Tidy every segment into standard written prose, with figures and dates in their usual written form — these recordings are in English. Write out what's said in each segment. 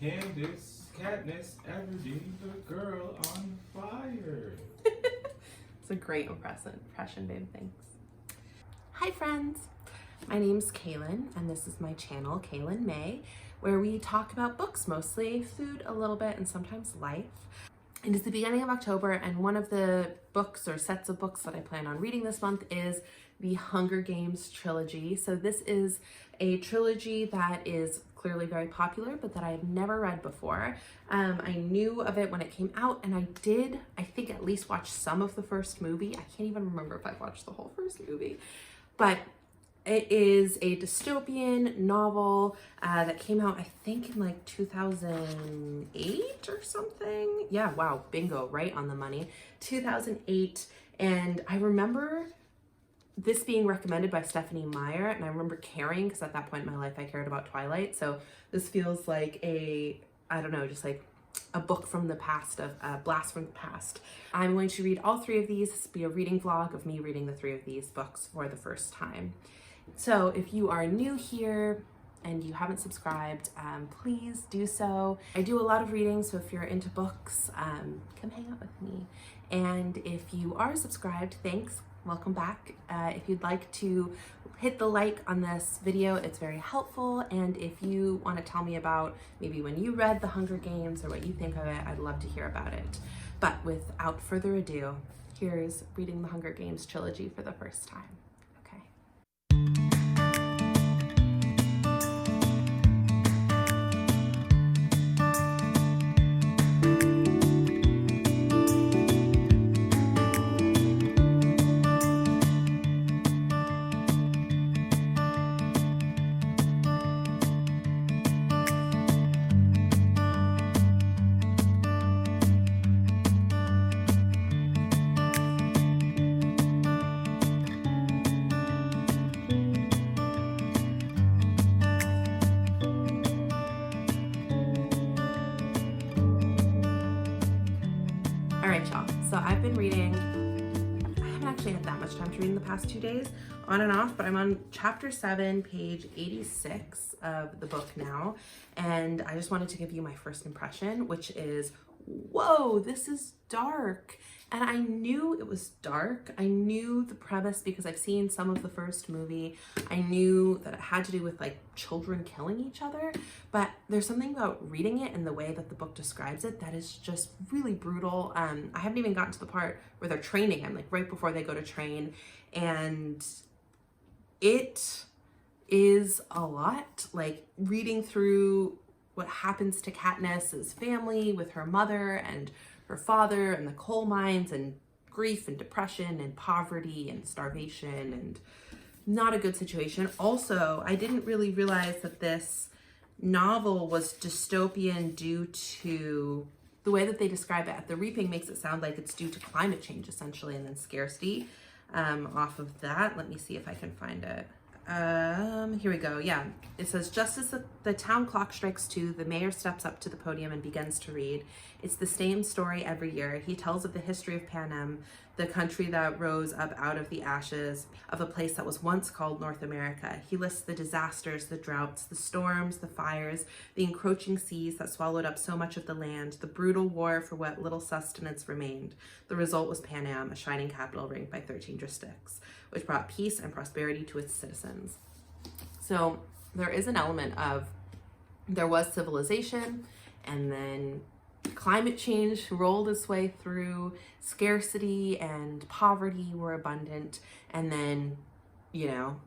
Candace, Katniss, Everdeen, the girl on fire. It's a great impression, babe. Thanks. Hi, friends. My name's Kaylin, and this is my channel, Kaylin May, where we talk about books mostly, food a little bit, and sometimes life. It is the beginning of October, and one of the books or sets of books that I plan on reading this month is the Hunger Games trilogy. So this is a trilogy that is clearly very popular, but that I have never read before. I knew of it when it came out, and I think at least watch some of the first movie. I can't even remember if I watched the whole first movie, but it is a dystopian novel that came out, I think, in like 2008 or something. Yeah, wow, bingo, right on the money. 2008. And I remember this being recommended by Stephanie Meyer, and I remember caring, because at that point in my life I cared about Twilight. So this feels like I don't know, just like a book from the past, a blast from the past. I'm going to read all three of these. This will be a reading vlog of me reading the three of these books for the first time. So if you are new here and you haven't subscribed, please do so. I do a lot of reading, so if you're into books, come hang out with me. And if you are subscribed, thanks. Welcome back. If you'd like to hit the like on this video, it's very helpful. And if you want to tell me about maybe when you read The Hunger Games or what you think of it, I'd love to hear about it. But without further ado, here's reading The Hunger Games trilogy for the first time. All right, y'all, so I've been reading, I haven't actually had that much time to read in the past 2 days, on and off, but I'm on chapter 7, page 86 of the book now, and I just wanted to give you my first impression, which is, whoa, this is dark. And I knew it was dark. I knew the premise because I've seen some of the first movie. I knew that it had to do with like children killing each other, but there's something about reading it and the way that the book describes it that is just really brutal. I haven't even gotten to the part where they're training. I'm like right before they go to train, and it is a lot. Like reading through what happens to Katniss's family with her mother and her father and the coal mines and grief and depression and poverty and starvation and not a good situation. Also, I didn't really realize that this novel was dystopian due to the way that they describe it. The Reaping makes it sound like it's due to climate change essentially, and then scarcity. Off of that, let me see if I can find it. Here we go. Yeah, it says, just as the town clock strikes 2, the mayor steps up to the podium and begins to read. It's the same story every year. He tells of the history of Panem, the country that rose up out of the ashes of a place that was once called North America. He lists the disasters, the droughts, the storms, the fires, the encroaching seas that swallowed up so much of the land, the brutal war for what little sustenance remained. The result was Panem, a shining capital ringed by 13 districts, which brought peace and prosperity to its citizens. So there is an element of, there was civilization, and then climate change rolled its way through, scarcity and poverty were abundant, and then, you know,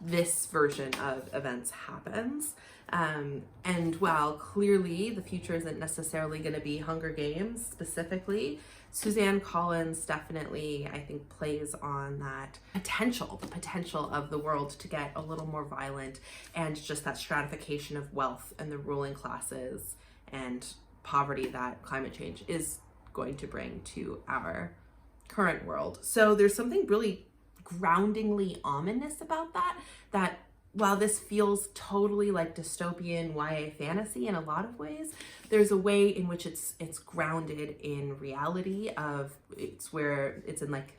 this version of events happens. And while clearly the future isn't necessarily going to be Hunger Games specifically, Suzanne Collins definitely, I think, plays on that potential, the potential of the world to get a little more violent, and just that stratification of wealth and the ruling classes and poverty that climate change is going to bring to our current world. So there's something really groundingly ominous about that while this feels totally like dystopian YA fantasy in a lot of ways, there's a way in which it's grounded in reality of, it's where it's in like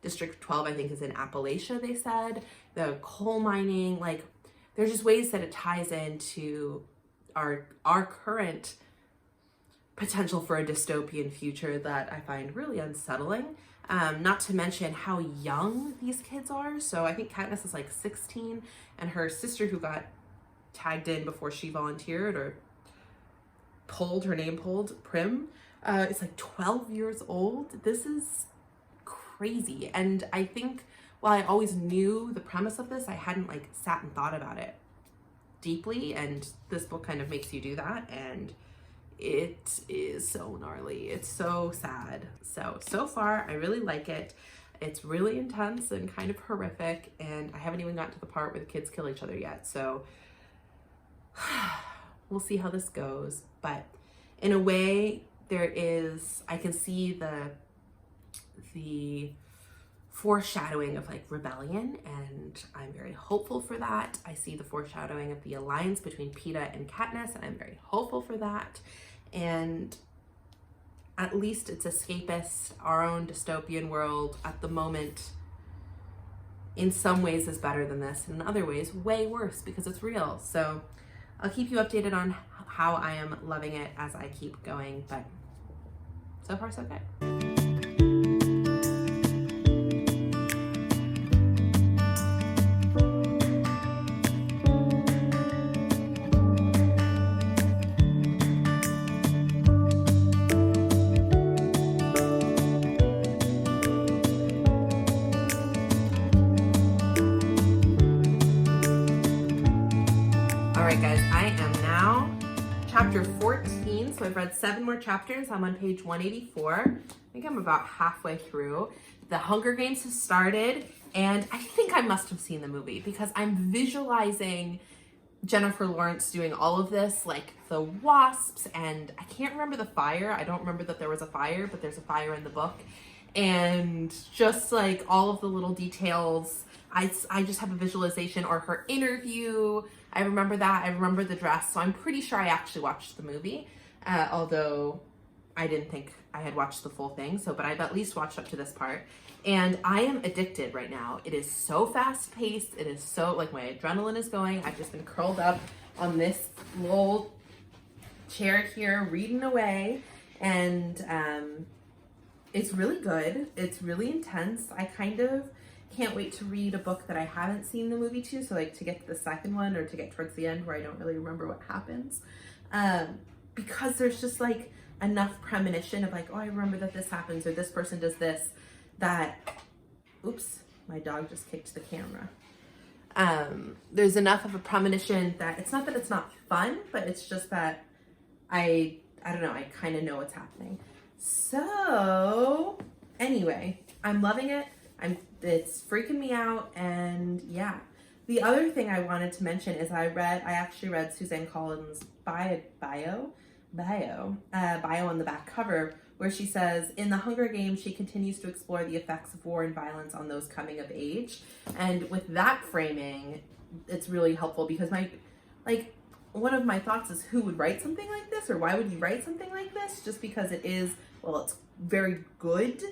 District 12, I think, is in Appalachia, they said, the coal mining, like there's just ways that it ties into our current potential for a dystopian future that I find really unsettling. Not to mention how young these kids are. So I think Katniss is like 16, and her sister, who got tagged in before she volunteered or her name pulled, Prim, is like 12 years old. This is crazy. And I think while I always knew the premise of this, I hadn't like sat and thought about it deeply, and this book kind of makes you do that, and it is so gnarly. It's so sad. So far I really like it. It's really intense and kind of horrific, and I haven't even gotten to the part where the kids kill each other yet, so we'll see how this goes. But in a way, I can see the foreshadowing of like rebellion, and I'm very hopeful for that. I see the foreshadowing of the alliance between Peeta and Katniss, and I'm very hopeful for that. And at least it's escapist. Our own dystopian world at the moment in some ways is better than this, and in other ways way worse because it's real. So I'll keep you updated on how I am loving it as I keep going, but so far so good. Alright guys, I am now chapter 14, so I've read 7 more chapters. I'm on page 184. I think I'm about halfway through. The Hunger Games has started, and I think I must have seen the movie because I'm visualizing Jennifer Lawrence doing all of this, like the wasps, and I can't remember the fire. I don't remember that there was a fire, but there's a fire in the book. And just like all of the little details, I just have a visualization, or her interview. I remember that. I remember the dress. So I'm pretty sure I actually watched the movie, although I didn't think I had watched the full thing. But I've at least watched up to this part. And I am addicted right now. It is so fast paced. It is so, like, my adrenaline is going. I've just been curled up on this little chair here, reading away. And it's really good. It's really intense. I kind of can't wait to read a book that I haven't seen the movie to, so like to get to the second one or to get towards the end where I don't really remember what happens, because there's just like enough premonition of like, oh, I remember that this happens or this person does this, that, oops, my dog just kicked the camera. There's enough of a premonition that it's not that it's not fun, but it's just that I don't know, I kind of know what's happening. So anyway, I'm loving it. It's freaking me out, and yeah. The other thing I wanted to mention is I actually read Suzanne Collins' bio on the back cover, where she says, in The Hunger Games, she continues to explore the effects of war and violence on those coming of age. And with that framing, it's really helpful because one of my thoughts is, who would write something like this, or why would you write something like this? Just because it is, well, it's very good.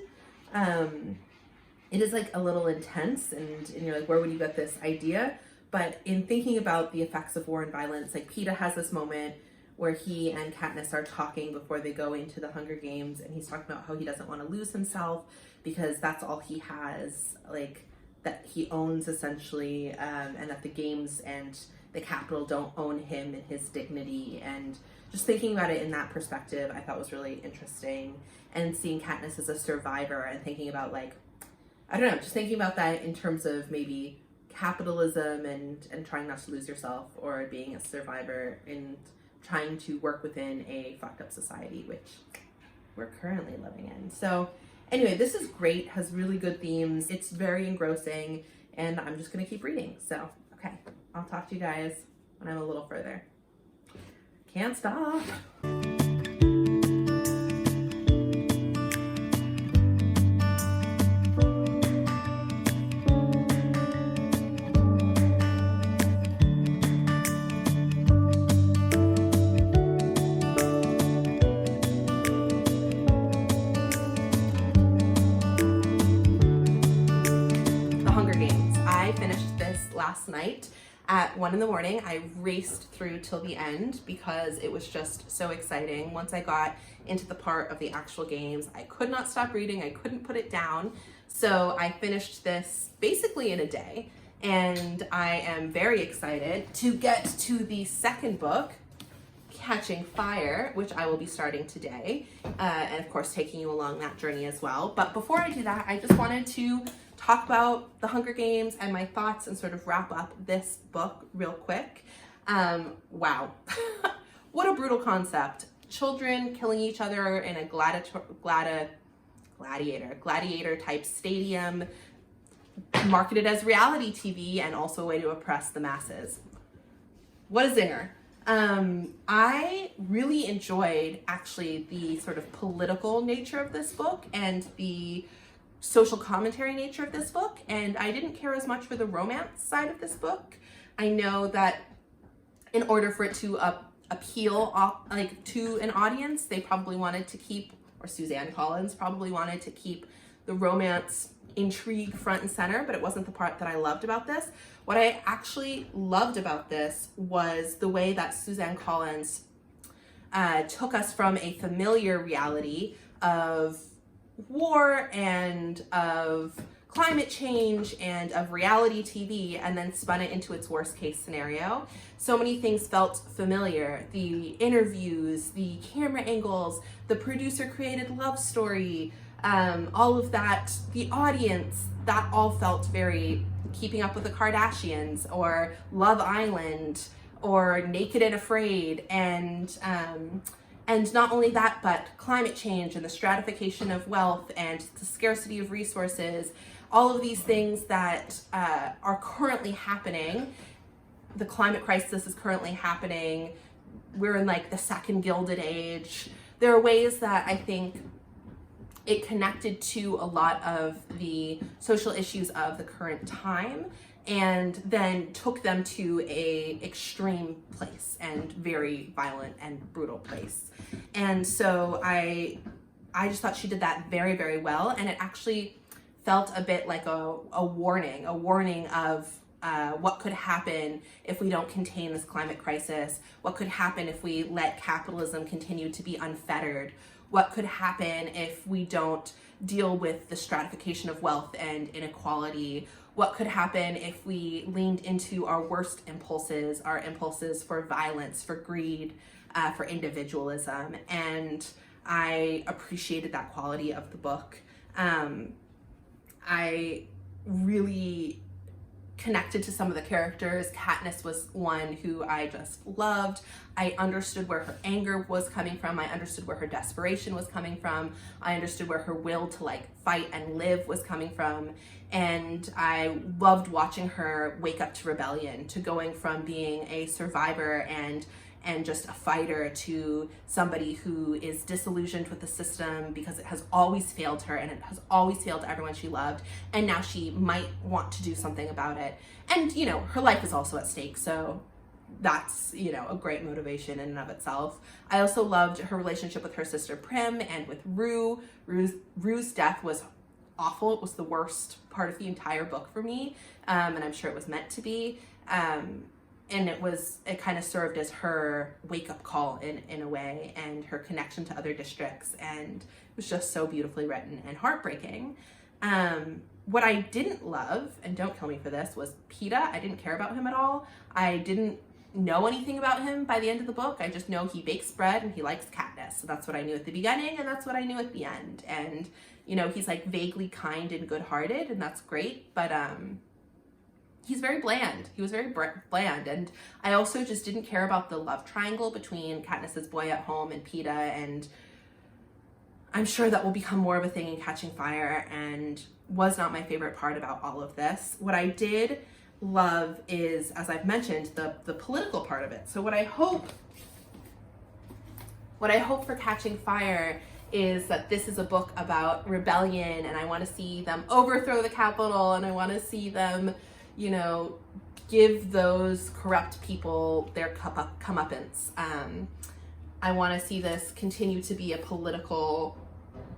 It is like a little intense, and you're like, where would you get this idea? But in thinking about the effects of war and violence, like Peeta has this moment where he and Katniss are talking before they go into the Hunger Games, and he's talking about how he doesn't want to lose himself because that's all he has, like, that he owns essentially, and that the games and the Capitol don't own him and his dignity. And just thinking about it in that perspective, I thought was really interesting. And seeing Katniss as a survivor and thinking about, like, I don't know, just thinking about that in terms of maybe capitalism and trying not to lose yourself, or being a survivor and trying to work within a fucked up society, which we're currently living in. So anyway, this is great, has really good themes. It's very engrossing, and I'm just going to keep reading. So, okay, I'll talk to you guys when I'm a little further. Can't stop. Last night. at 1 a.m. I raced through till the end because it was just so exciting. Once I got into the part of the actual games, I could not stop reading. I couldn't put it down. So I finished this basically in a day, and I am very excited to get to the second book, Catching Fire, which I will be starting today, and of course taking you along that journey as well. But before I do that, I just wanted to talk about the Hunger Games and my thoughts and sort of wrap up this book real quick. Wow. What a brutal concept. Children killing each other in a gladiator type stadium, marketed as reality TV and also a way to oppress the masses. What a zinger. I really enjoyed actually the sort of political nature of this book and the social commentary nature of this book, and I didn't care as much for the romance side of this book. I know that in order for it to appeal to an audience, they probably wanted to keep, or Suzanne Collins probably wanted to keep, the romance intrigue front and center, but it wasn't the part that I loved about this. What I actually loved about this was the way that Suzanne Collins took us from a familiar reality of war and of climate change and of reality TV, and then spun it into its worst case scenario. So many things felt familiar. The interviews, the camera angles, the producer created love story, all of that, the audience, that all felt very Keeping Up with the Kardashians or Love Island or Naked and Afraid, and not only that, but climate change and the stratification of wealth and the scarcity of resources, all of these things that are currently happening. The climate crisis is currently happening. We're in like the second Gilded Age. There are ways that I think it connected to a lot of the social issues of the current time, and then took them to a extreme place and very violent and brutal place. And so I just thought she did that very, very well, and it actually felt a bit like a warning of what could happen if we don't contain this climate crisis, what could happen if we let capitalism continue to be unfettered, what could happen if we don't deal with the stratification of wealth and inequality, what could happen if we leaned into our worst impulses, our impulses for violence, for greed, for individualism. And I appreciated that quality of the book. I really connected to some of the characters. Katniss was one who I just loved. I understood where her anger was coming from. I understood where her desperation was coming from. I understood where her will to like fight and live was coming from. And I loved watching her wake up to rebellion, to going from being a survivor and just a fighter to somebody who is disillusioned with the system because it has always failed her and it has always failed everyone she loved, and now she might want to do something about it. And you know, her life is also at stake, so that's, you know, a great motivation in and of itself. I also loved her relationship with her sister Prim and with Rue. Rue's death was awful. It was the worst part of the entire book for me, and I'm sure it was meant to be. And it kind of served as her wake-up call in a way, and her connection to other districts, and it was just so beautifully written and heartbreaking. What I didn't love, and don't kill me for this, was Peeta. I didn't care about him at all. I didn't know anything about him by the end of the book. I just know he bakes bread and he likes Katniss. So that's what I knew at the beginning, and that's what I knew at the end. And, you know, he's like vaguely kind and good-hearted, and that's great, but he's very bland. He was very bland. And I also just didn't care about the love triangle between Katniss's boy at home and Peeta, and I'm sure that will become more of a thing in Catching Fire, and was not my favorite part about all of this. What I did love is, as I've mentioned, the political part of it. So what I hope for Catching Fire is that this is a book about rebellion, and I want to see them overthrow the Capitol, and I want to see them, you know, give those corrupt people their comeuppance. I want to see this continue to be a political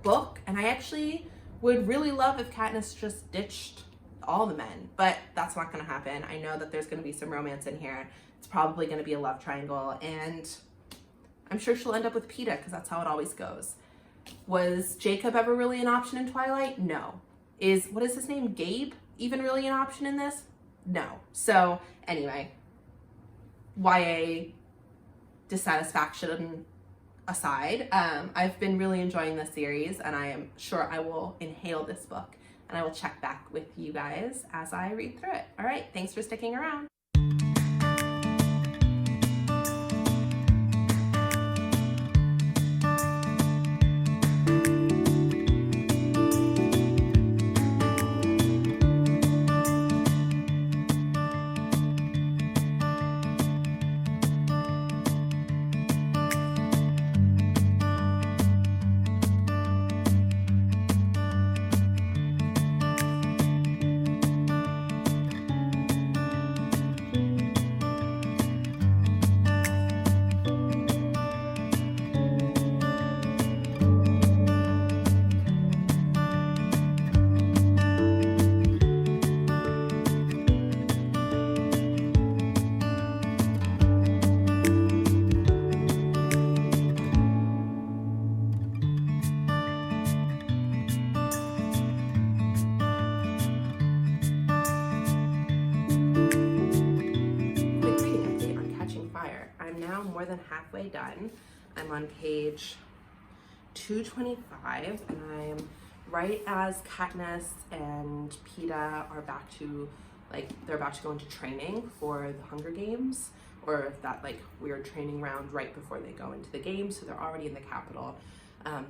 book, and I actually would really love if Katniss just ditched all the men, but that's not going to happen. I know that there's going to be some romance in here. It's probably going to be a love triangle, and I'm sure she'll end up with Peeta because that's how it always goes. Was Jacob ever really an option in Twilight? No. What is his name? Gabe even really an option in this? No. So anyway, YA dissatisfaction aside, I've been really enjoying this series, and I am sure I will inhale this book, and I will check back with you guys as I read through it. All right, thanks for sticking around. More than halfway done. I'm on page 225, and I'm right as Katniss and Peeta are back to, they're about to go into training for the Hunger Games, or that weird training round right before they go into the game, so they're already in the capital.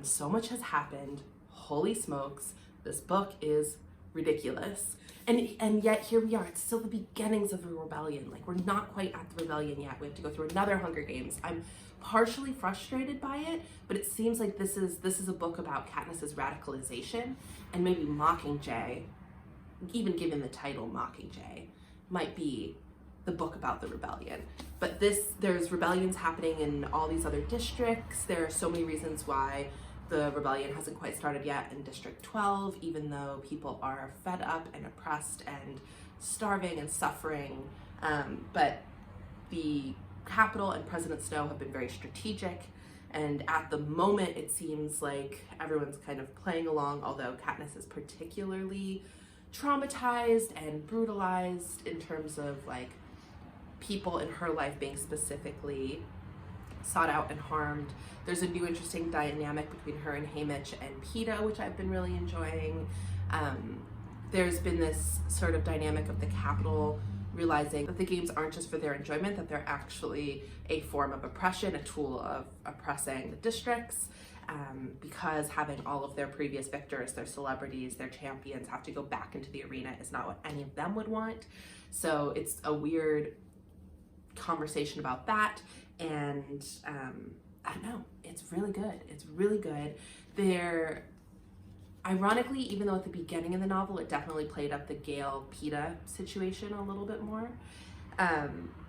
So much has happened. Holy smokes, this book is ridiculous. And yet here we are. It's still the beginnings of a rebellion. We're not quite at the rebellion yet. We have to go through another Hunger Games. I'm partially frustrated by it, but it seems like this is a book about Katniss's radicalization, and maybe Mockingjay, even given the title Mockingjay, might be the book about the rebellion. But there's rebellions happening in all these other districts. There are so many reasons why the rebellion hasn't quite started yet in District 12, even though people are fed up and oppressed and starving and suffering. But the capital and President Snow have been very strategic, and at the moment it seems like everyone's kind of playing along, although Katniss is particularly traumatized and brutalized in terms of people in her life being specifically sought out and harmed. There's a new interesting dynamic between her and Haymitch and Peeta, which I've been really enjoying. There's been this sort of dynamic of the capital realizing that the games aren't just for their enjoyment, that they're actually a form of oppression, a tool of oppressing the districts, because having all of their previous victors, their celebrities, their champions have to go back into the arena is not what any of them would want. So it's a weird conversation about that, and I don't know, it's really good. It's really good. Ironically, even though at the beginning of the novel it definitely played up the Gale-Peeta situation a little bit more,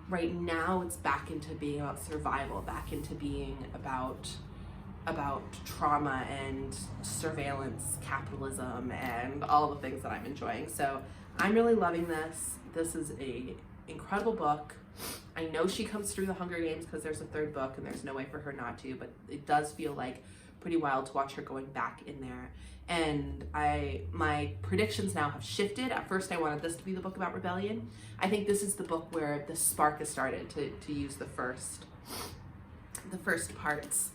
right now it's back into being about survival, back into being about trauma and surveillance capitalism and all the things that I'm enjoying. So I'm really loving this. This is a incredible book. I know she comes through the Hunger Games because there's a third book and there's no way for her not to, but it does feel pretty wild to watch her going back in there. And my predictions now have shifted. At first I wanted this to be the book about rebellion. I think this is the book where the spark has started, to use the first part's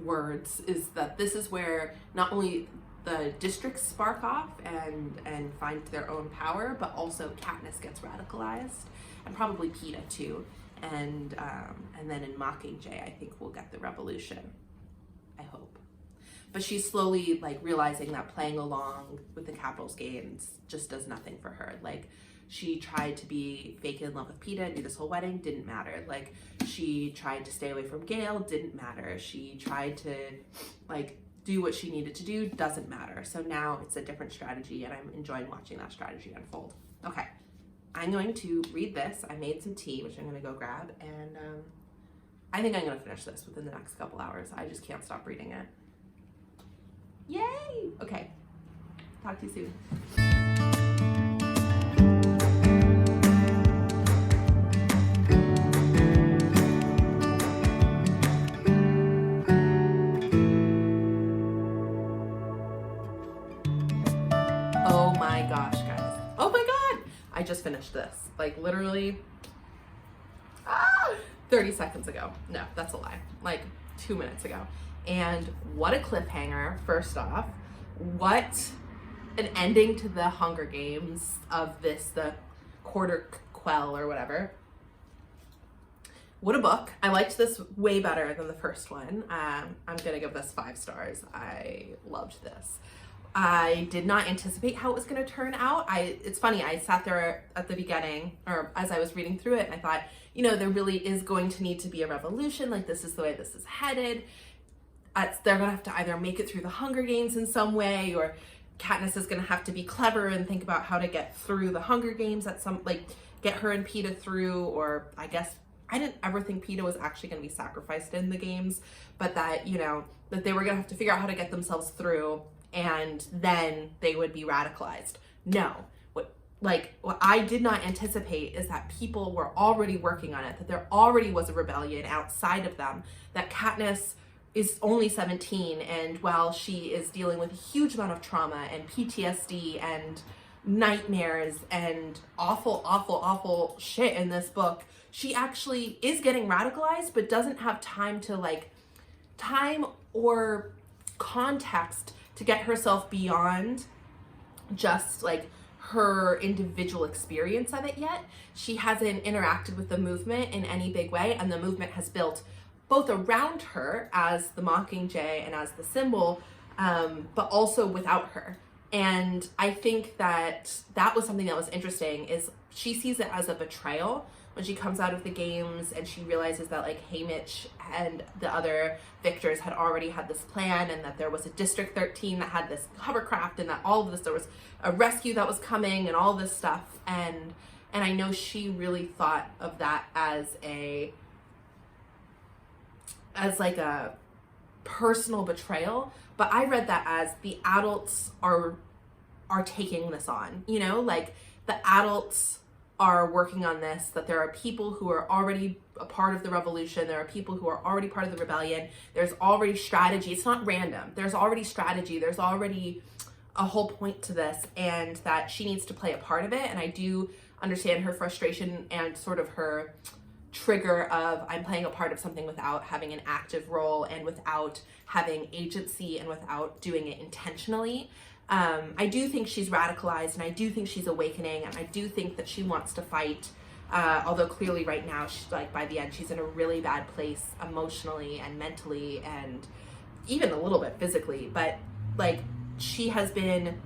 words, is that this is where not only the districts spark off and find their own power, but also Katniss gets radicalized, and probably Peeta too. And then in Mockingjay, I think we'll get the revolution. I hope. But she's slowly realizing that playing along with the Capitol's games just does nothing for her. She tried to be fake in love with Peeta and do this whole wedding, didn't matter. She tried to stay away from Gale, didn't matter. She tried to do what she needed to do, doesn't matter. So now it's a different strategy, and I'm enjoying watching that strategy unfold. Okay, I'm going to read this. I made some tea, which I'm gonna go grab, and I think I'm gonna finish this within the next couple hours. I just can't stop reading it. Yay! Okay, talk to you soon. just finished this, like literally 30 seconds ago. No, that's a lie. Like 2 minutes ago. And what a cliffhanger, first off. What an ending to the Hunger Games of this, the quarter quell or whatever. What a book. I liked this way better than the first one. I'm gonna give this 5 stars. I loved this. I did not anticipate how it was going to turn out. It's funny, I sat there at the beginning, or as I was reading through it, and I thought, you know, there really is going to need to be a revolution. Like, this is the way this is headed. They're going to have to either make it through the Hunger Games in some way, or Katniss is going to have to be clever and think about how to get through the Hunger Games at some, like, get her and Peeta through, or I guess, I didn't ever think Peeta was actually going to be sacrificed in the games, but that, you know, that they were going to have to figure out how to get themselves through, and then they would be radicalized. No, what I did not anticipate is that people were already working on it, that there already was a rebellion outside of them, that Katniss is only 17, and while she is dealing with a huge amount of trauma and PTSD and nightmares and awful shit in this book, she actually is getting radicalized, but doesn't have time or context to get herself beyond just like her individual experience of it yet. She hasn't interacted with the movement in any big way, and the movement has built both around her as the Mockingjay and as the symbol, but also without her. And I think that was something that was interesting, is she sees it as a betrayal when she comes out of the games and she realizes that like Haymitch and the other victors had already had this plan, and that there was a District 13 that had this hovercraft, and that all of this, there was a rescue that was coming and all this stuff. And I know she really thought of that as like a personal betrayal, but I read that as the adults are taking this on, you know, like the adults are working on this, that there are people who are already a part of the revolution, there are people who are already part of the rebellion, there's already strategy, it's not random, there's already strategy, there's already a whole point to this, and that she needs to play a part of it. And I do understand her frustration and sort of her trigger of, I'm playing a part of something without having an active role and without having agency and without doing it intentionally. I do think she's radicalized, and I do think she's awakening, and I do think that she wants to fight, although clearly right now, she's like, by the end, she's in a really bad place emotionally and mentally and even a little bit physically, but like she has been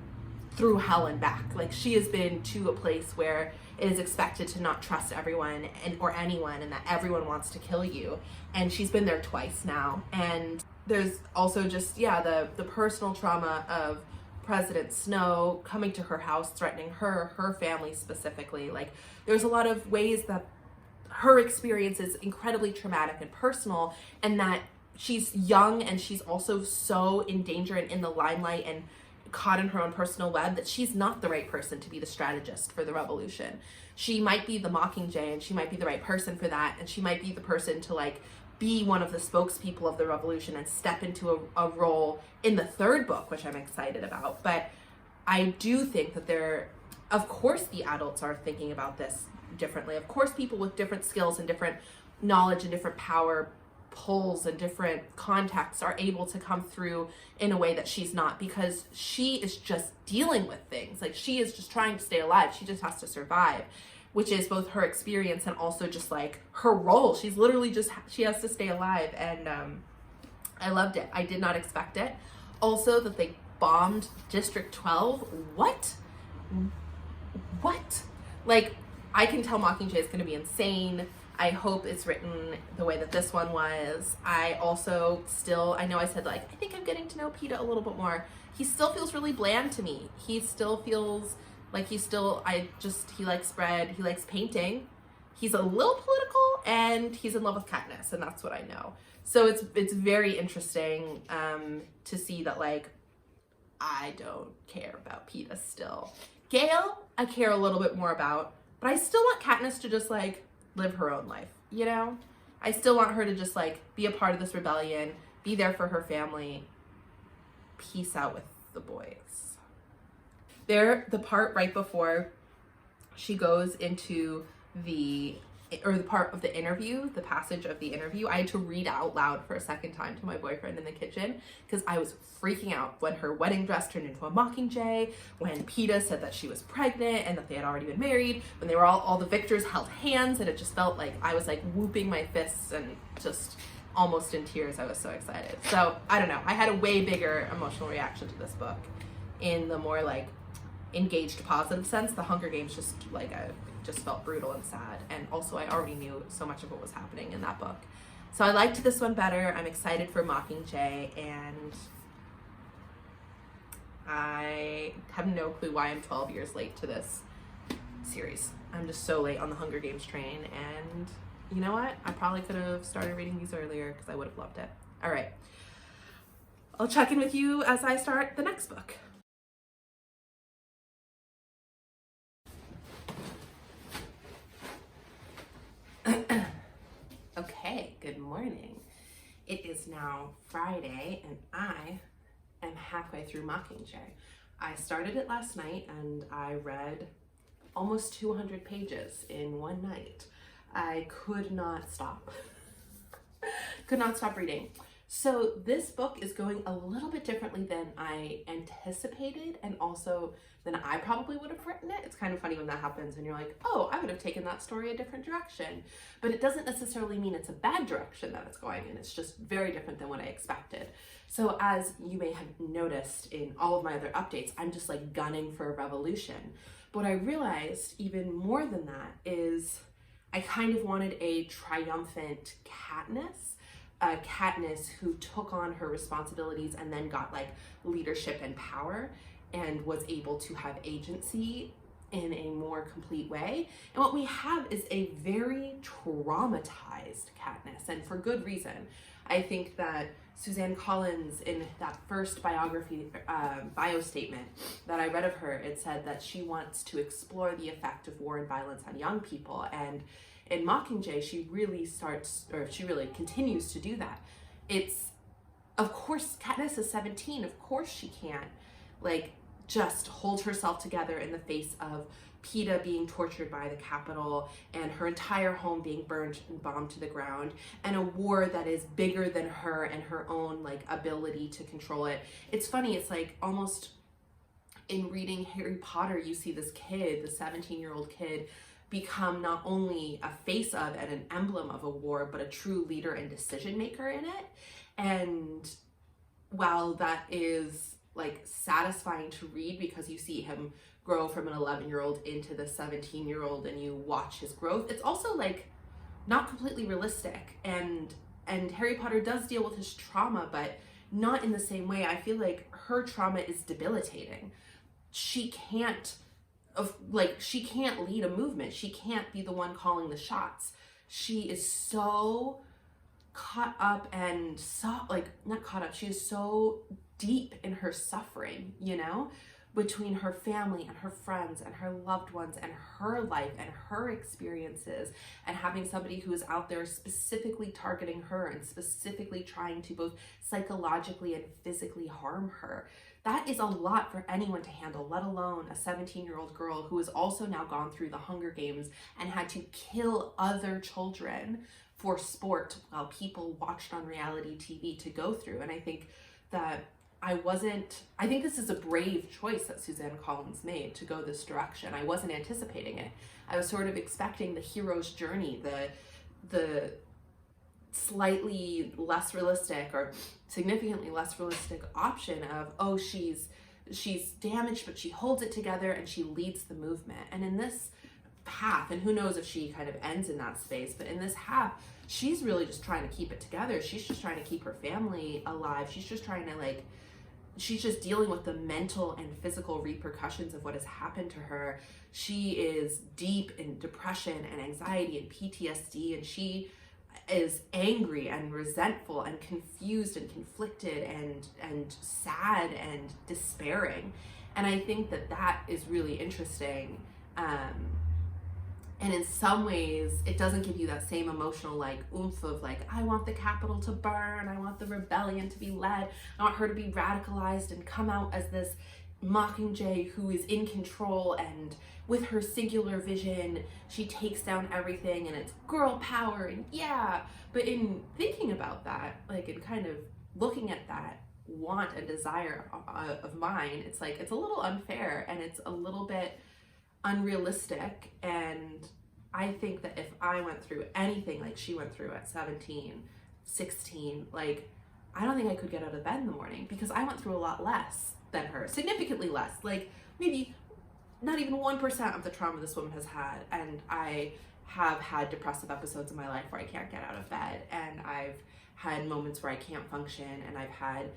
through hell and back. Like, she has been to a place where it is expected to not trust everyone or anyone, and that everyone wants to kill you, and she's been there twice now. And there's also just, the personal trauma of President Snow coming to her house, threatening her family specifically. Like, there's a lot of ways that her experience is incredibly traumatic and personal, and that she's young and she's also so in danger and in the limelight and caught in her own personal web, that she's not the right person to be the strategist for the revolution. She might be the Mockingjay, and she might be the right person for that, and she might be the person to like be one of the spokespeople of the revolution and step into a role in the third book, which I'm excited about. But I do think that of course the adults are thinking about this differently. Of course people with different skills and different knowledge and different power pulls and different contexts are able to come through in a way that she's not, because she is just dealing with things. Like, she is just trying to stay alive. She just has to survive, which is both her experience and also just like her role. She's literally she has to stay alive. And I loved it. I did not expect it. Also, that they bombed District 12. What? Like, I can tell Mockingjay is going to be insane. I hope it's written the way that this one was. I also I know I said, like, I think I'm getting to know Peeta a little bit more. He still feels really bland to me. He still feels like he likes bread, he likes painting. He's a little political, and he's in love with Katniss, and that's what I know. So it's very interesting to see that, like, I don't care about Peeta still. Gale, I care a little bit more about, but I still want Katniss to just, like, live her own life, you know? I still want her to just, like, be a part of this rebellion, be there for her family, peace out with the boys. The part right before she goes into the part of the interview, the passage of the interview. I had to read out loud for a second time to my boyfriend in the kitchen because I was freaking out when her wedding dress turned into a mockingjay, when PETA said that she was pregnant and that they had already been married, when they were all the victors held hands, and it just felt like I was like whooping my fists and just almost in tears. I was so excited. So I don't know, I had a way bigger emotional reaction to this book in the more like engaged positive sense. The Hunger Games just just felt brutal and sad, and also I already knew so much of what was happening in that book. So I liked this one better. I'm excited for Mockingjay, and I have no clue why I'm 12 years late to this series. I'm just so late on the Hunger Games train, and you know what? I probably could have started reading these earlier because I would have loved it. All right. I'll check in with you as I start the next book. Okay, good morning. It is now Friday, and I am halfway through Mockingjay. I started it last night, and I read almost 200 pages in one night. I could not stop. Could not stop reading. So this book is going a little bit differently than I anticipated, and also than I probably would have written it. It's kind of funny when that happens and you're like, oh, I would have taken that story a different direction. But it doesn't necessarily mean it's a bad direction that it's going in. It's just very different than what I expected. So as you may have noticed in all of my other updates, I'm just like gunning for a revolution. But what I realized even more than that is I kind of wanted a triumphant Katniss who took on her responsibilities and then got like leadership and power and was able to have agency in a more complete way. And what we have is a very traumatized Katniss, and for good reason. I think that Suzanne Collins, in that first biography, bio statement that I read of her, it said that she wants to explore the effect of war and violence on young people. And in Mockingjay, she really continues to do that. It's, of course, Katniss is 17. Of course she can't, like, just hold herself together in the face of PETA being tortured by the Capitol and her entire home being burned and bombed to the ground, and a war that is bigger than her and her own, like, ability to control it. It's funny, it's like almost in reading Harry Potter, you see this kid, the 17-year-old kid, become not only a face of and an emblem of a war, but a true leader and decision maker in it. And while that is like satisfying to read because you see him grow from an 11-year-old into the 17-year-old and you watch his growth, it's also like not completely realistic. And Harry Potter does deal with his trauma, but not in the same way. I feel like her trauma is debilitating. She can't lead a movement. She can't be the one calling the shots. She is so caught up and she is so deep in her suffering, you know, between her family and her friends and her loved ones and her life and her experiences, and having somebody who is out there specifically targeting her and specifically trying to both psychologically and physically harm her. That is a lot for anyone to handle, let alone a 17-year-old girl who has also now gone through the Hunger Games and had to kill other children for sport while people watched on reality TV to go through. And I think that I think this is a brave choice that Suzanne Collins made to go this direction. I wasn't anticipating it. I was sort of expecting the hero's journey, the slightly less realistic or significantly less realistic option of, oh, she's damaged, but she holds it together and she leads the movement. And in this half, and who knows if she kind of ends in that space, but in this half, she's really just trying to keep it together. She's just trying to keep her family alive. She's just trying to she's just dealing with the mental and physical repercussions of what has happened to her. She is deep in depression and anxiety and PTSD, and she is angry and resentful and confused and conflicted and sad and despairing. And I think that is really interesting. And in some ways, it doesn't give you that same emotional like oomph of like, I want the Capitol to burn, I want the rebellion to be led, I want her to be radicalized and come out as this Mockingjay who is in control, and with her singular vision, she takes down everything and it's girl power, and yeah. But in thinking about that, like in kind of looking at that want and desire of mine, it's like, it's a little unfair and it's a little bit unrealistic. And I think that if I went through anything like she went through at 17, 16, like, I don't think I could get out of bed in the morning, because I went through a lot less than her, significantly less, like maybe not even 1% of the trauma this woman has had. And I have had depressive episodes in my life where I can't get out of bed, and I've had moments where I can't function, and I've had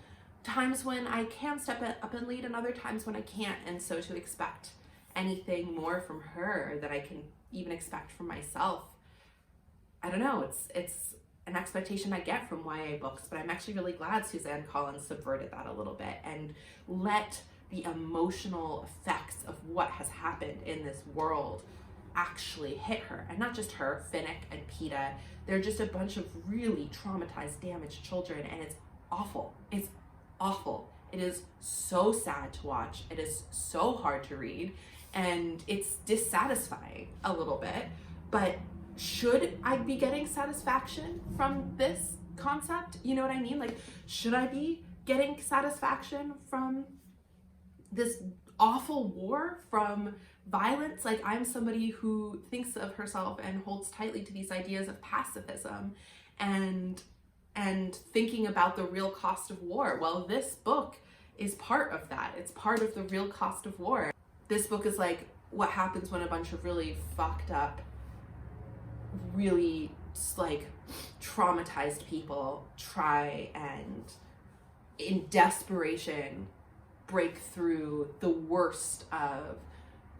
times when I can step up and lead and other times when I can't. And so to expect anything more from her that I can even expect from myself, I don't know, it's an expectation I get from YA books. But I'm actually really glad Suzanne Collins subverted that a little bit and let the emotional effects of what has happened in this world actually hit her. And not just her, Finnick and Peta. They're just a bunch of really traumatized, damaged children, and it's awful. It's awful. It is so sad to watch. It is so hard to read, and it's dissatisfying a little bit. But should I be getting satisfaction from this concept? You know what I mean? Like, should I be getting satisfaction from this awful war, from violence? Like, I'm somebody who thinks of herself and holds tightly to these ideas of pacifism and thinking about the real cost of war. Well, this book is part of that. It's part of the real cost of war. This book is like what happens when a bunch of really fucked up, really like traumatized people try and in desperation break through the worst of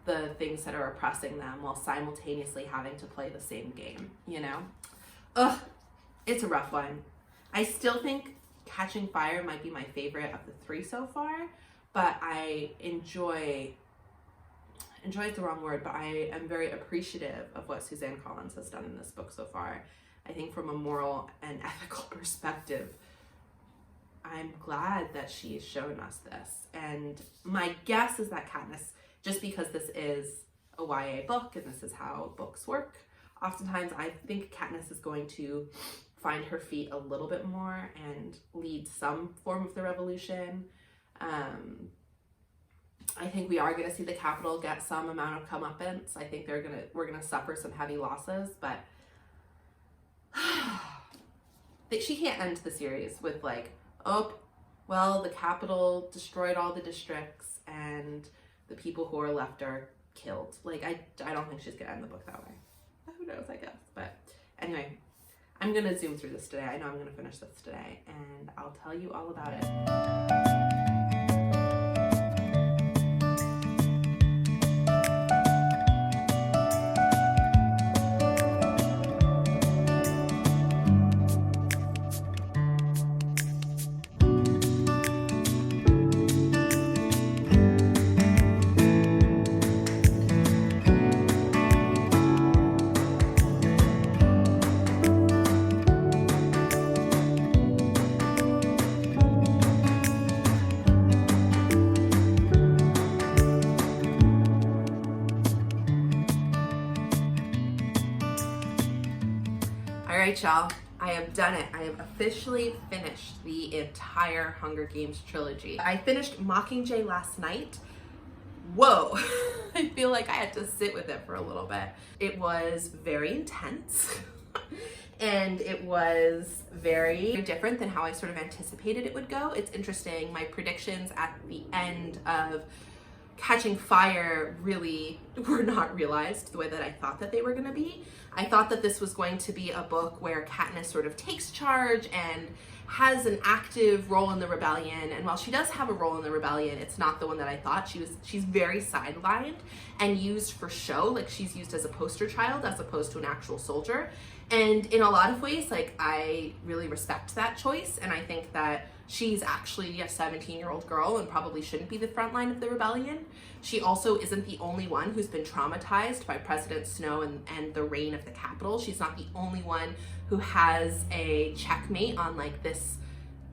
the things that are oppressing them while simultaneously having to play the same game, you know? Ugh, it's a rough one. I still think Catching Fire might be my favorite of the three so far, but I enjoy is the wrong word, but I am very appreciative of what Suzanne Collins has done in this book so far. I think from a moral and ethical perspective, I'm glad that she's shown us this. And my guess is that Katniss, just because this is a YA book and this is how books work, oftentimes I think Katniss is going to find her feet a little bit more and lead some form of the revolution. I think we are going to see the Capitol get some amount of comeuppance. I think we're gonna suffer some heavy losses, but she can't end the series with like, oh, well, the Capitol destroyed all the districts and the people who are left are killed. Like, I don't think she's gonna end the book that way. Who knows, I guess. But anyway, I'm gonna zoom through this today. I know I'm gonna finish this today, and I'll tell you all about it. All right, y'all, I have done it. I have officially finished the entire Hunger Games trilogy. I finished Mockingjay last night. Whoa, I feel like I had to sit with it for a little bit. It was very intense and it was very different than how I sort of anticipated it would go. It's interesting, my predictions at the end of Catching Fire really were not realized the way that I thought that they were going to be. I thought that this was going to be a book where Katniss sort of takes charge and has an active role in the rebellion. And while she does have a role in the rebellion, it's not the one that I thought. She's very sidelined and used for show. Like, she's used as a poster child as opposed to an actual soldier. And in a lot of ways, like, I really respect that choice. And I think that she's actually a 17-year-old girl and probably shouldn't be the front line of the rebellion. She also isn't the only one who's been traumatized by President Snow and the reign of the Capitol. She's not the only one who has a checkmate on like this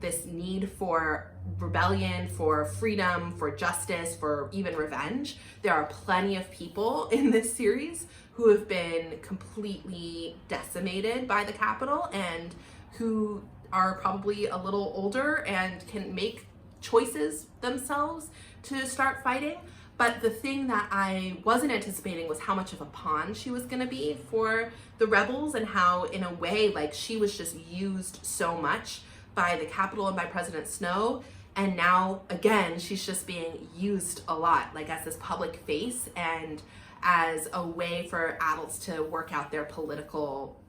this need for rebellion, for freedom, for justice, for even revenge. There are plenty of people in this series who have been completely decimated by the Capitol and who are probably a little older and can make choices themselves to start fighting. But the thing that I wasn't anticipating was how much of a pawn she was gonna be for the rebels, and how, in a way, like, she was just used so much by the Capitol and by President Snow. And now, again, she's just being used a lot, like as this public face and as a way for adults to work out their political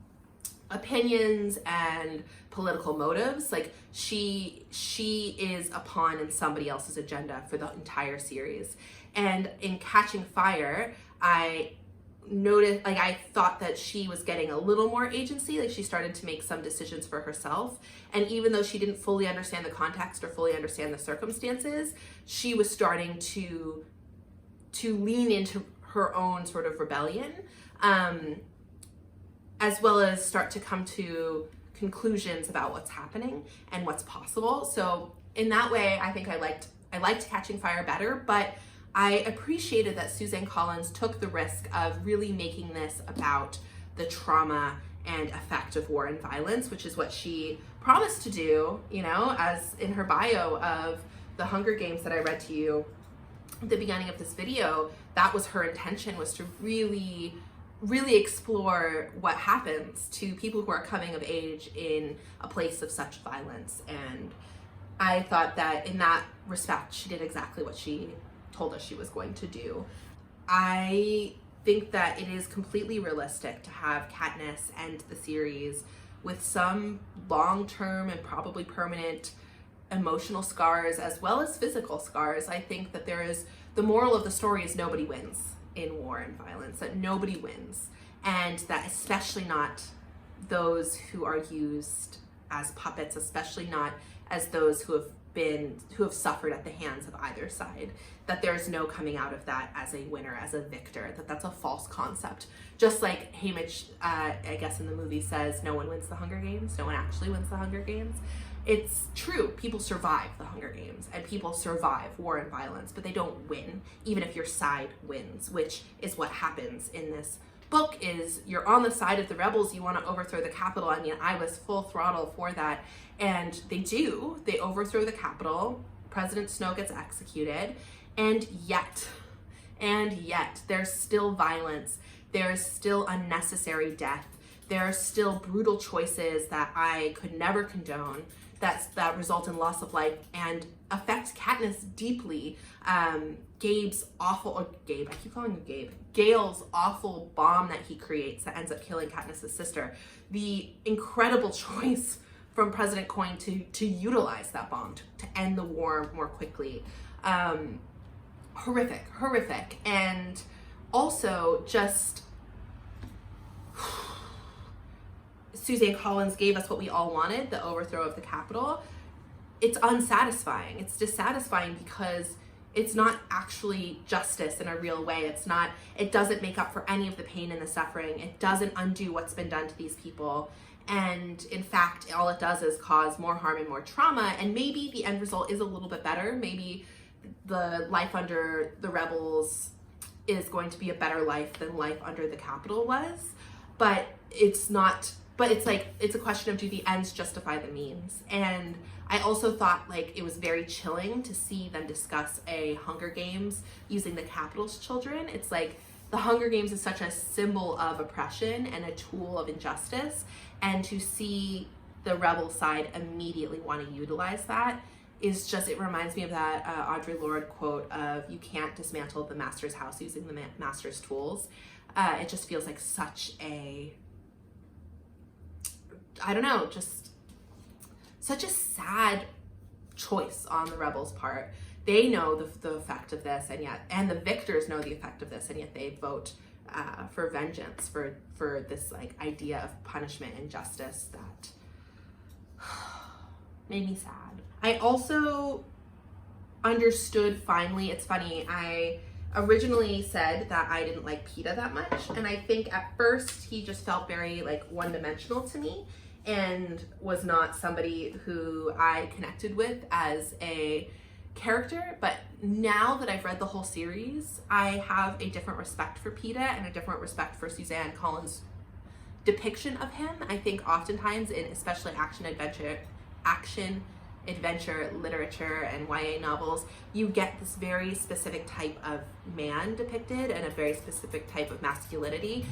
opinions and political motives. Like, she is a pawn in somebody else's agenda for the entire series. And in Catching Fire, I noticed, like, I thought that she was getting a little more agency, like she started to make some decisions for herself. And even though she didn't fully understand the context or fully understand the circumstances, she was starting to lean into her own sort of rebellion, as well as start to come to conclusions about what's happening and what's possible. So in that way, I think I liked Catching Fire better, but I appreciated that Suzanne Collins took the risk of really making this about the trauma and effect of war and violence, which is what she promised to do, you know, as in her bio of the Hunger Games that I read to you at the beginning of this video. That was her intention, was to really explore what happens to people who are coming of age in a place of such violence. And I thought that in that respect, she did exactly what she told us she was going to do. I think that it is completely realistic to have Katniss end the series with some long-term and probably permanent emotional scars as well as physical scars. I think that the moral of the story is nobody wins in war and violence, that nobody wins, and that especially not those who are used as puppets, especially not as those who have suffered at the hands of either side, that there's no coming out of that as a winner, as a victor, that's a false concept. Just like Haymitch, I guess in the movie says, no one wins the Hunger Games, no one actually wins the Hunger Games. It's true, people survive the Hunger Games and people survive war and violence, but they don't win, even if your side wins, which is what happens in this book. Is you're on the side of the rebels, you want to overthrow the Capitol, and yet I was full throttle for that. And they overthrow the Capitol, President Snow gets executed, and yet there's still violence, there's still unnecessary death, there are still brutal choices that I could never condone, that result in loss of life and affect Katniss deeply. Gabe's awful, Gabe, I keep calling him Gabe, Gale's awful bomb that he creates that ends up killing Katniss' sister. The incredible choice from President Coin to utilize that bomb to end the war more quickly. Horrific. And also just Suzanne Collins gave us what we all wanted, the overthrow of the Capitol. It's unsatisfying. It's dissatisfying because it's not actually justice in a real way. It doesn't make up for any of the pain and the suffering. It doesn't undo what's been done to these people. And in fact, all it does is cause more harm and more trauma. And maybe the end result is a little bit better. Maybe the life under the rebels is going to be a better life than life under the Capitol was. But it's not, but it's a question of, do the ends justify the means? And I also thought, like, it was very chilling to see them discuss a Hunger Games using the Capitol's children. It's like the Hunger Games is such a symbol of oppression and a tool of injustice, and to see the rebel side immediately want to utilize that is just, it reminds me of that Audre Lorde quote of, you can't dismantle the master's house using the master's tools. It just feels like such a, I don't know, just such a sad choice on the rebels' part. They know the effect of this, and the victors know the effect of this, and yet they vote for vengeance, for this like idea of punishment and justice that made me sad. I also understood finally, it's funny, I originally said that I didn't like Peeta that much, and I think at first he just felt very like one-dimensional to me. and was not somebody who I connected with as a character. But now that I've read the whole series, I have a different respect for Peeta and a different respect for Suzanne Collins' depiction of him. I think oftentimes in especially action adventure literature and YA novels, you get this very specific type of man depicted and a very specific type of masculinity.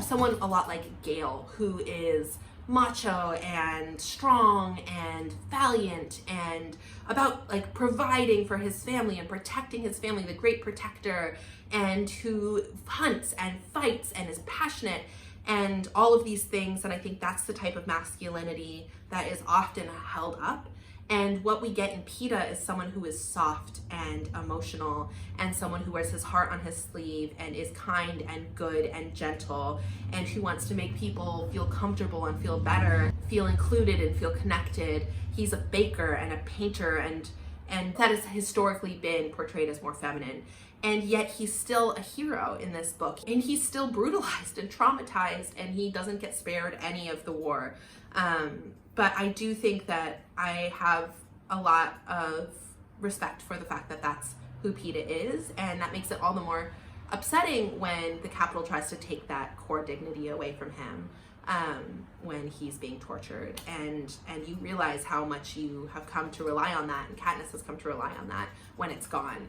Someone a lot like Gale, who is macho and strong and valiant and about like providing for his family and protecting his family, the great protector, and who hunts and fights and is passionate and all of these things. And I think that's the type of masculinity that is often held up. And what we get in Peeta is someone who is soft and emotional, and someone who wears his heart on his sleeve and is kind and good and gentle, and who wants to make people feel comfortable and feel better, feel included and feel connected. He's a baker and a painter, and that has historically been portrayed as more feminine. And yet he's still a hero in this book, and he's still brutalized and traumatized, and he doesn't get spared any of the war. But I do think that I have a lot of respect for the fact that that's who Peeta is, and that makes it all the more upsetting when the Capitol tries to take that core dignity away from him when he's being tortured, and you realize how much you have come to rely on that, and Katniss has come to rely on that when it's gone.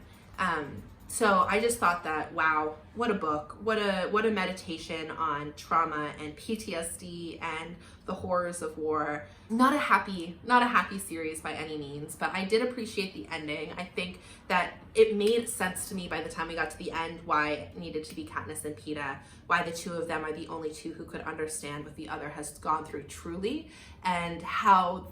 So I just thought that, wow, what a book, what a meditation on trauma and PTSD and the horrors of war. Not a happy series by any means, but I did appreciate the ending. I think that it made sense to me by the time we got to the end why it needed to be Katniss and Peeta, why the two of them are the only two who could understand what the other has gone through truly, and how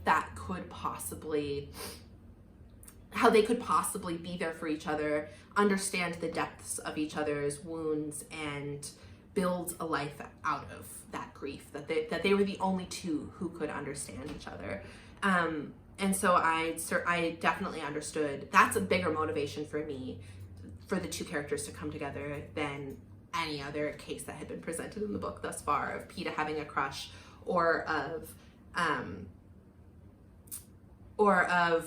they could possibly be there for each other, understand the depths of each other's wounds, and build a life out of that grief, that they were the only two who could understand each other. And so I definitely understood that's a bigger motivation for me, for the two characters to come together, than any other case that had been presented in the book thus far, of Peeta having a crush, or of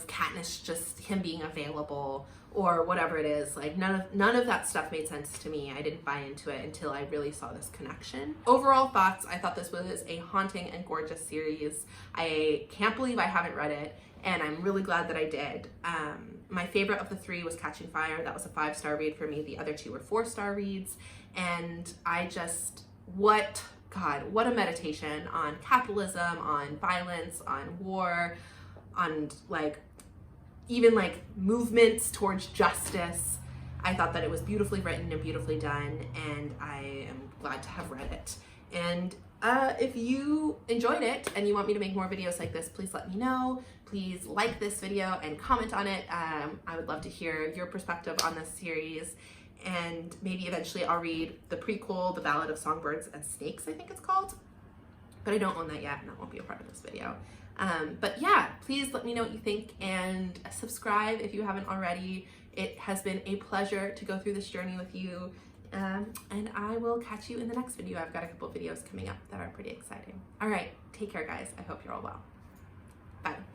Katniss just him being available, or whatever it is. Like none of that stuff made sense to me. I didn't buy into it until I really saw this connection. Overall thoughts, I thought this was a haunting and gorgeous series. I can't believe I haven't read it, and I'm really glad that I did. My favorite of the three was Catching Fire. That was a 5-star read for me. The other two were 4-star reads, and I just, what a meditation on capitalism, on violence, on war, on even movements towards justice. I thought that it was beautifully written and beautifully done, and I am glad to have read it. And if you enjoyed it and you want me to make more videos like this, please let me know. Please like this video and comment on it. I would love to hear your perspective on this series, and maybe eventually I'll read the prequel, The Ballad of Songbirds and Snakes, I think it's called. But I don't own that yet, and that won't be a part of this video. But yeah, please let me know what you think, and subscribe if you haven't already. It has been a pleasure to go through this journey with you, and I will catch you in the next video. I've got a couple of videos coming up that are pretty exciting. All right, take care, guys. I hope you're all well. Bye.